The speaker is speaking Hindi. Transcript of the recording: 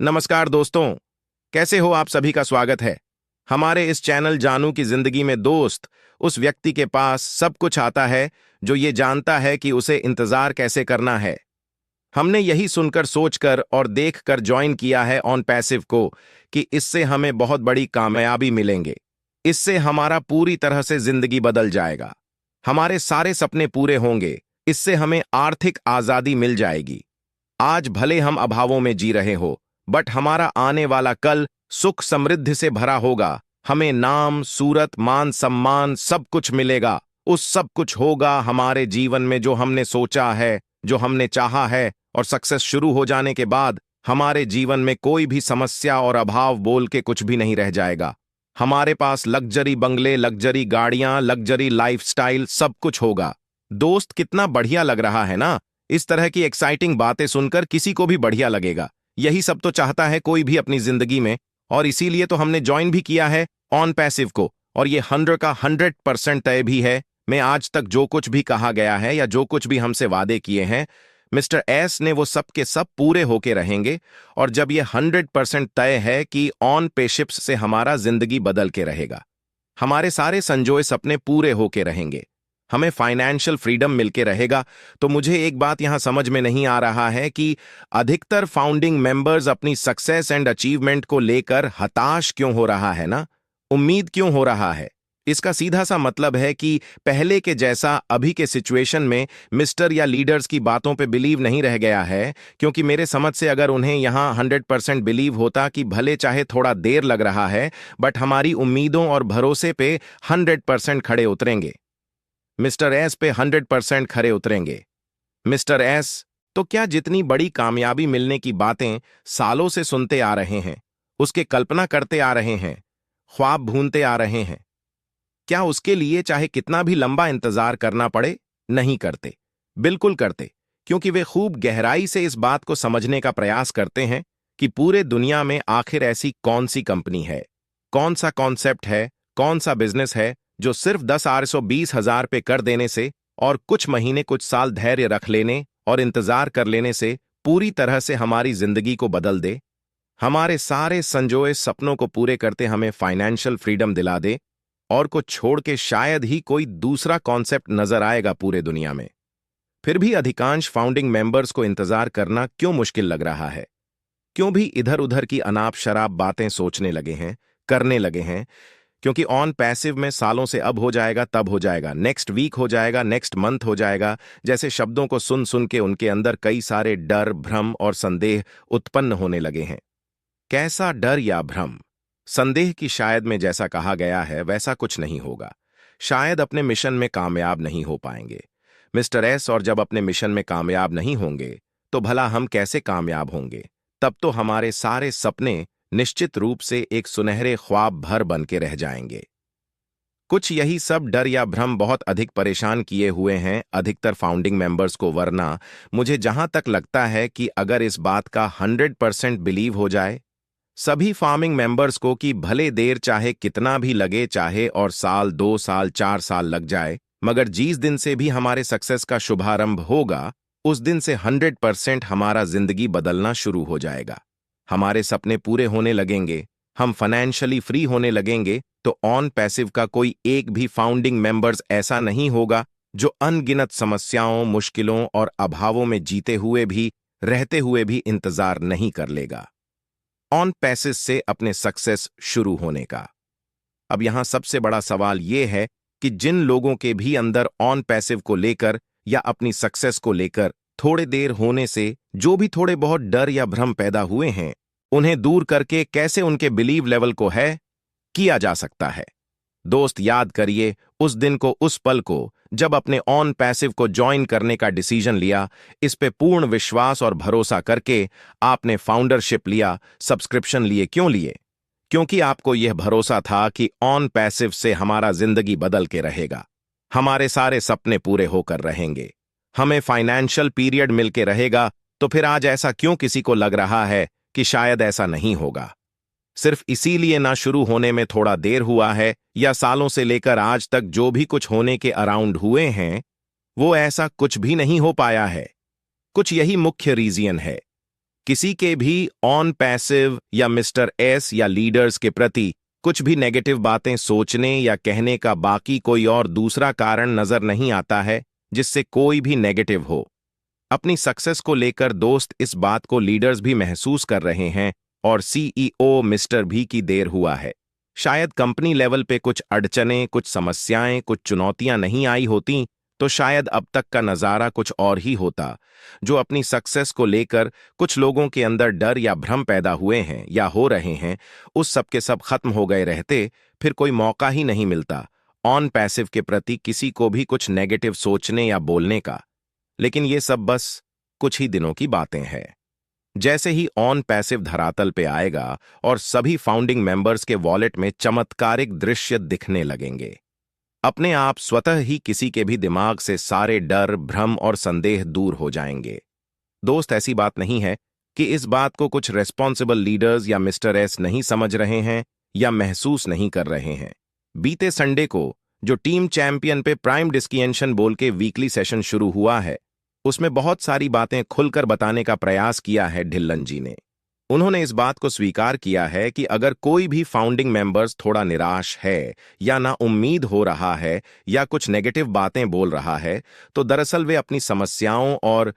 नमस्कार दोस्तों, कैसे हो आप सभी का स्वागत है। हमारे इस चैनल जानू की जिंदगी में दोस्त उस व्यक्ति के पास सब कुछ आता है जो ये जानता है कि उसे इंतजार कैसे करना है। हमने यही सुनकर सोचकर और देखकर ज्वाइन किया है ऑन पैसिव को कि इससे हमें बहुत बड़ी कामयाबी मिलेंगे। इससे हमारा पूरी तरह से जिंदगी बदल जाएगा। हमारे सारे सपने पूरे होंगे। इससे हमें आर्थिक आजादी मिल जाएगी। आज भले हम अभावों में जी रहे हो, बट हमारा आने वाला कल सुख समृद्धि से भरा होगा। हमें नाम, सूरत, मान सम्मान सब कुछ मिलेगा। उस सब कुछ होगा हमारे जीवन में जो हमने सोचा है, जो हमने चाहा है। और सक्सेस शुरू हो जाने के बाद हमारे जीवन में कोई भी समस्या और अभाव बोल के कुछ भी नहीं रह जाएगा। हमारे पास लग्जरी बंगले, लग्जरी गाड़ियां, लग्जरी लाइफस्टाइल सब कुछ होगा। दोस्त, कितना बढ़िया लग रहा है ना। इस तरह की एक्साइटिंग बातें सुनकर किसी को भी बढ़िया लगेगा। यही सब तो चाहता है कोई भी अपनी जिंदगी में, और इसीलिए तो हमने ज्वाइन भी किया है ऑन पैसिव को। और ये 100 का 100% तय भी है। मैं आज तक जो कुछ भी कहा गया है या जो कुछ भी हमसे वादे किए हैं, मिस्टर एस ने वो सब के सब पूरे होके रहेंगे। और जब ये 100% तय है कि ऑन पेशिप्स से हमारा जिंदगी बदल के रहेगा, हमारे सारे संजोए सपने पूरे होके रहेंगे, हमें फाइनेंशियल फ्रीडम मिलके रहेगा, तो मुझे एक बात यहां समझ में नहीं आ रहा है कि अधिकतर फाउंडिंग मेंबर्स अपनी सक्सेस एंड अचीवमेंट को लेकर हताश क्यों हो रहा है ना, उम्मीद क्यों हो रहा है। इसका सीधा सा मतलब है कि पहले के जैसा अभी के सिचुएशन में मिस्टर या लीडर्स की बातों पे बिलीव नहीं रह गया है। क्योंकि मेरे समझ से अगर उन्हें यहां 100% बिलीव होता कि भले चाहे थोड़ा देर लग रहा है, बट हमारी उम्मीदों और भरोसे पे 100% खड़े उतरेंगे। मिस्टर एस पे 100% खरे उतरेंगे। मिस्टर एस तो क्या जितनी बड़ी कामयाबी मिलने की बातें सालों से सुनते आ रहे हैं, उसके कल्पना करते आ रहे हैं, ख्वाब भूनते आ रहे हैं, क्या उसके लिए चाहे कितना भी लंबा इंतजार करना पड़े, नहीं करते। बिल्कुल करते, क्योंकि वे खूब गहराई से इस बात को समझने का प्रयास करते हैं कि पूरे दुनिया में आखिर ऐसी कौन सी कंपनी है, कौन सा कॉन्सेप्ट है, कौन सा बिजनेस है जो सिर्फ 10-20 हजार पे कर देने से और कुछ महीने कुछ साल धैर्य रख लेने और इंतजार कर लेने से पूरी तरह से हमारी जिंदगी को बदल दे, हमारे सारे संजोए सपनों को पूरे करते हमें फाइनेंशियल फ्रीडम दिला दे। और को छोड़ के शायद ही कोई दूसरा कॉन्सेप्ट नजर आएगा पूरे दुनिया में। फिर भी अधिकांश फाउंडिंग मेंबर्स को इंतजार करना क्यों मुश्किल लग रहा है? क्यों भी इधर उधर की अनाप शराब बातें सोचने लगे हैं, करने लगे हैं? क्योंकि ऑन पैसिव में सालों से अब हो जाएगा, तब हो जाएगा, नेक्स्ट वीक हो जाएगा, नेक्स्ट मंथ हो जाएगा, जैसे शब्दों को सुन सुन के उनके अंदर कई सारे डर, भ्रम और संदेह उत्पन्न होने लगे हैं। कैसा डर या भ्रम? संदेह कि शायद में जैसा कहा गया है वैसा कुछ नहीं होगा, शायद अपने मिशन में कामयाब नहीं हो पाएंगे। मिस्टर एस, और जब अपने मिशन में कामयाब नहीं होंगे तो भला हम कैसे कामयाब होंगे? तब तो हमारे सारे सपने निश्चित रूप से एक सुनहरे ख्वाब भर बन के रह जाएंगे। कुछ यही सब डर या भ्रम बहुत अधिक परेशान किए हुए हैं अधिकतर फाउंडिंग मेंबर्स को, वरना मुझे जहां तक लगता है कि अगर इस बात का 100% बिलीव हो जाए सभी फार्मिंग मेंबर्स को कि भले देर चाहे कितना भी लगे, चाहे और साल, 2 साल, 4 साल लग जाए, मगर जिस दिन से भी हमारे सक्सेस का शुभारंभ होगा उस दिन से 100% हमारा जिंदगी बदलना शुरू हो जाएगा। हमारे सपने पूरे होने लगेंगे, हम फाइनेंशियली फ्री होने लगेंगे। तो ऑन पैसिव का कोई एक भी फाउंडिंग मेंबर्स ऐसा नहीं होगा जो अनगिनत समस्याओं, मुश्किलों और अभावों में जीते हुए भी, रहते हुए भी इंतजार नहीं कर लेगा ऑन पैसिव से अपने सक्सेस शुरू होने का। अब यहां सबसे बड़ा सवाल यह है कि जिन लोगों के भी अंदर ऑन पैसिव को लेकर या अपनी सक्सेस को लेकर थोड़े देर होने से जो भी थोड़े बहुत डर या भ्रम पैदा हुए हैं, उन्हें दूर करके कैसे उनके बिलीव लेवल को है किया जा सकता है। दोस्त, याद करिए उस दिन को, उस पल को जब अपने ऑन पैसिव को ज्वाइन करने का डिसीजन लिया। इस पे पूर्ण विश्वास और भरोसा करके आपने फाउंडरशिप लिया, सब्सक्रिप्शन लिए। क्यों लिए? क्योंकि आपको यह भरोसा था कि ऑन पैसिव से हमारा जिंदगी बदल के रहेगा, हमारे सारे सपने पूरे होकर रहेंगे, हमें फाइनेंशियल पीरियड मिलके रहेगा। तो फिर आज ऐसा क्यों किसी को लग रहा है कि शायद ऐसा नहीं होगा? सिर्फ इसीलिए ना शुरू होने में थोड़ा देर हुआ है, या सालों से लेकर आज तक जो भी कुछ होने के अराउंड हुए हैं वो ऐसा कुछ भी नहीं हो पाया है? कुछ यही मुख्य रीजन है। किसी के भी ऑन पैसिव या मिस्टर एस या लीडर्स के प्रति कुछ भी नेगेटिव बातें सोचने या कहने का बाकी कोई और दूसरा कारण नजर नहीं आता है जिससे कोई भी नेगेटिव हो। अपनी सक्सेस को लेकर दोस्त इस बात को लीडर्स भी महसूस कर रहे हैं और सीईओ मिस्टर भी की देर हुआ है। शायद कंपनी लेवल पे कुछ अड़चनें, कुछ समस्याएं, कुछ चुनौतियां नहीं आई होती तो शायद अब तक का नजारा कुछ और ही होता। जो अपनी सक्सेस को लेकर कुछ लोगों के अंदर डर या भ्रम पैदा हुए हैं या हो रहे हैं, उस सब के सब खत्म हो गए रहते, फिर कोई मौका ही नहीं मिलता ऑन पैसिव के प्रति किसी को भी कुछ नेगेटिव सोचने या बोलने का। लेकिन ये सब बस कुछ ही दिनों की बातें हैं। जैसे ही ऑन पैसिव धरातल पे आएगा और सभी फाउंडिंग मेंबर्स के वॉलेट में चमत्कारिक दृश्य दिखने लगेंगे, अपने आप स्वतः ही किसी के भी दिमाग से सारे डर, भ्रम और संदेह दूर हो जाएंगे। दोस्त, ऐसी बात नहीं है कि इस बात को कुछ रेस्पॉन्सिबल लीडर्स या मिस्टर एस नहीं समझ रहे हैं या महसूस नहीं कर रहे हैं। बीते संडे को जो टीम चैंपियन पे प्राइम डिस्कशन बोल के वीकली सेशन शुरू हुआ है, उसमें बहुत सारी बातें खुलकर बताने का प्रयास किया है ढिल्लन जी ने। उन्होंने इस बात को स्वीकार किया है कि अगर कोई भी फाउंडिंग मेंबर्स थोड़ा निराश है या ना उम्मीद हो रहा है या कुछ नेगेटिव बातें बोल रहा है, तो दरअसल वे अपनी समस्याओं और